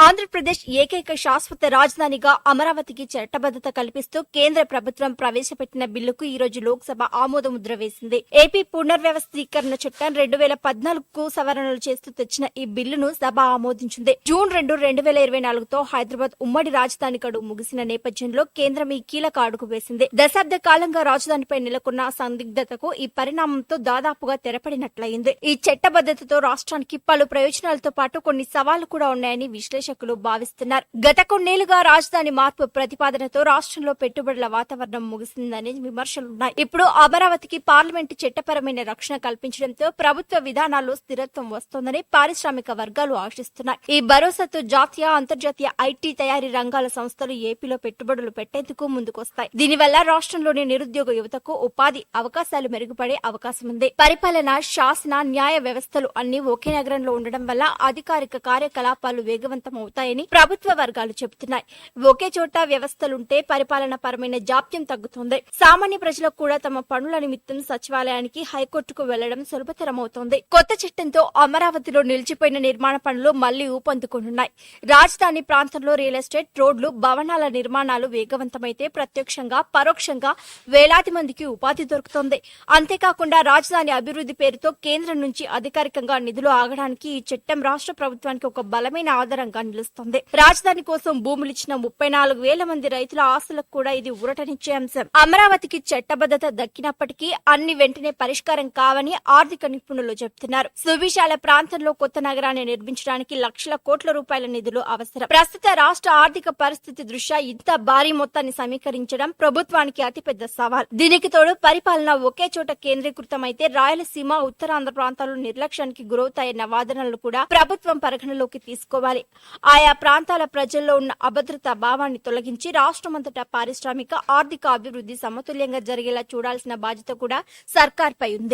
ఆంధ్రప్రదేశ్ ఏకైక శాశ్వత రాజధానిగా అమరావతికి చట్టబద్దత కల్పిస్తూ కేంద్ర ప్రభుత్వం ప్రవేశపెట్టిన బిల్లుకు ఈ రోజు లోక్సభ ఆమోదముద్ర వేసింది. ఏపీ పునర్వ్యవస్థీకరణ చట్టం 2014కు సవరణలు చేస్తూ తెచ్చిన ఈ బిల్లును సభ ఆమోదించింది. జూన్ 2, 2024తో హైదరాబాద్ ఉమ్మడి రాజధాని గడువు ముగిసిన నేపథ్యంలో కేంద్రం ఈ కీలక అడుగు వేసింది. దశాబ్ద కాలంగా రాజధానిపై నెలకొన్న సందిగ్ధతకు ఈ పరిణామంతో దాదాపుగా తెరపడినట్లయింది. ఈ చట్టబద్దతతో రాష్ట్రానికి పలు ప్రయోజనాలతో పాటు కొన్ని సవాళ్లు కూడా ఉన్నాయని విశ్లేషకులు భావిస్తున్నారు. గత కొన్నేళ్లుగా రాజధాని మార్పు ప్రతిపాదనతో రాష్ట్రంలో పెట్టుబడుల వాతావరణం ముగిసిందనే విమర్శలున్నాయి. ఇప్పుడు అమరావతికి పార్లమెంటు చట్టపరమైన రక్షణ కల్పించడంతో ప్రభుత్వ విధానాల్లో స్థిరత్వం వస్తోందని పారిశ్రామిక వర్గాలు ఆశిస్తున్నాయి. ఈ భరోసాతో జాతీయ, అంతర్జాతీయ ఐటీ తయారీ రంగాల సంస్థలు ఏపీలో పెట్టుబడులు పెట్టేందుకు ముందుకొస్తాయి. దీనివల్ల రాష్ట్రంలోని నిరుద్యోగ యువతకు ఉపాధి అవకాశాలు మెరుగుపడే అవకాశం ఉంది. పరిపాలన, శాసన, న్యాయ వ్యవస్థలు అన్ని ఒకే నగరంలో ఉండడం వల్ల అధికారిక కార్యకలాపాలు వేగవంతమవుతాయని ప్రభుత్వ వర్గాలు చెబుతున్నాయి. ఒకే చోట వ్యవస్థలుంటే పరిపాలన పరమైన జాప్యం తగ్గుతుంది. సామాన్య ప్రజలకు కూడా తమ పనుల నిమిత్తం సచివాలయానికి, హైకోర్టుకు వెళ్లడం సులభతరమవుతోంది. కొత్త చట్టంతో అమరావతిలో నిలిచిపోయిన నిర్మాణ పనులు మళ్లీ ఊపందుకుంటున్నాయి. రాజధాని ప్రాంతంలో రియల్ ఎస్టేట్, రోడ్లు, భవనాల నిర్మాణాలు వేగవంతమైతే ప్రత్యక్షంగా, పరోక్షంగా వేలాది మందికి ఉపాధి దొరుకుతోంది. అంతేకాకుండా రాజధాని అభివృద్ధి పేరుతో కేంద్రం నుంచి అధికారికంగా నిధులు ఆగడానికి ఈ చట్టం రాష్ట్ర ప్రభుత్వానికి ఒక బలమైన ఆధారంగా నిలుస్తోంది. రాజధాని కోసం భూములిచ్చిన 34,000 మంది రైతుల ఆశలకు కూడా ఇది ఊరటనిచ్చే అంశం. అమరావతికి చట్టబద్దత దక్కినప్పటికీ అన్ని వెంటనే పరిష్కారం కావని ఆర్థిక నిపుణులు చెబుతున్నారు. సువిశాల ప్రాంతంలో కొత్త నగరాన్ని నిర్మించడానికి లక్షల కోట్ల రూపాయల నిధులు అవసరం. ప్రస్తుత రాష్ట్ర ఆర్థిక పరిస్థితి దృష్ట్యా ఇంత భారీ మొత్తాన్ని సమీకరించడం ప్రభుత్వానికి అతిపెద్ద సవాల్. దీనికి తోడు పరిపాలన ఒకే చోట కేంద్రీకృతమైతే రాయలసీమ, ఉత్తరాంధ్ర ప్రాంతాలు నిర్లక్ష్యానికి గురవుతాయన్న వాదనలు కూడా ప్రభుత్వం పరిగణలోకి తీసుకోవాలి. ఆయా ప్రాంతాల ప్రజల్లో ఉన్న అభద్రతా భావాన్ని తొలగించి రాష్ట్రమంతటా పారిశ్రామిక, ఆర్థిక అభివృద్ధి సమతుల్యంగా జరిగేలా చూడాల్సిన బాధ్యత కూడా సర్కార్పై ఉంది.